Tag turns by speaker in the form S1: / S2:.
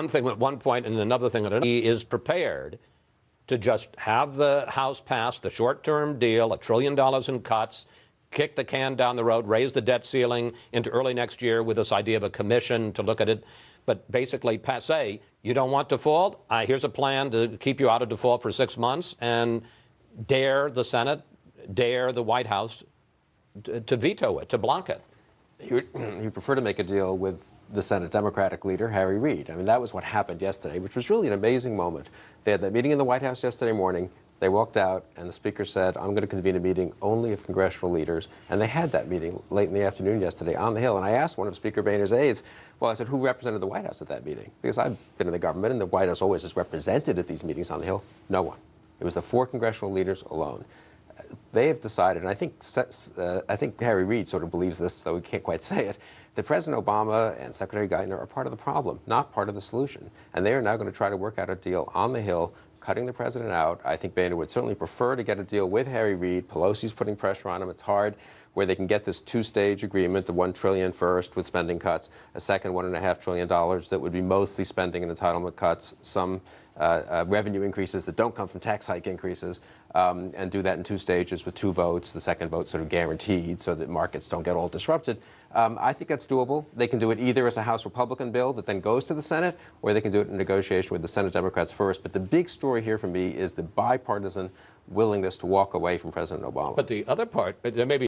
S1: one thing at one point and another thing at another. He is prepared to just have the House pass the short-term deal, $1 trillion in cuts, kick the can down the road, raise the debt ceiling into early next year with this idea of a commission to look at it. But basically say, you don't want default? Here's a plan to keep you out of default for 6 months, and dare the Senate, dare the White House to veto it, to block it.
S2: You prefer to make a deal with the Senate Democratic leader, Harry Reid. I mean, that was what happened yesterday, which was really an amazing moment. They had that meeting in the White House yesterday morning. They walked out, and the speaker said, I'm going to convene a meeting only of congressional leaders. And they had that meeting late in the afternoon yesterday on the Hill. And I asked one of Speaker Boehner's aides, well, I said, who represented the White House at that meeting? Because I've been in the government, and the White House always is represented at these meetings on the Hill. No one. It was the 4 congressional leaders alone. They have decided, and I think Harry Reid sort of believes this, though he can't quite say it, that President Obama and Secretary Geithner are part of the problem, not part of the solution. And they are now going to try to work out a deal on the Hill, cutting the president out. I think Boehner would certainly prefer to get a deal with Harry Reid. Pelosi's putting pressure on him. It's hard, where they can get this 2-stage agreement, the $1 trillion first with spending cuts, a second $1.5 trillion that would be mostly spending and entitlement cuts, some revenue increases that don't come from tax hike increases, and do that in 2 stages with 2 votes, the second vote sort of guaranteed so that markets don't get all disrupted. I think that's doable. They can do it either as a House Republican bill that then goes to the Senate, or they can do it in negotiation with the Senate Democrats first. But the big story here for me is the bipartisan willingness to walk away from President Obama.
S1: But the other part, there may be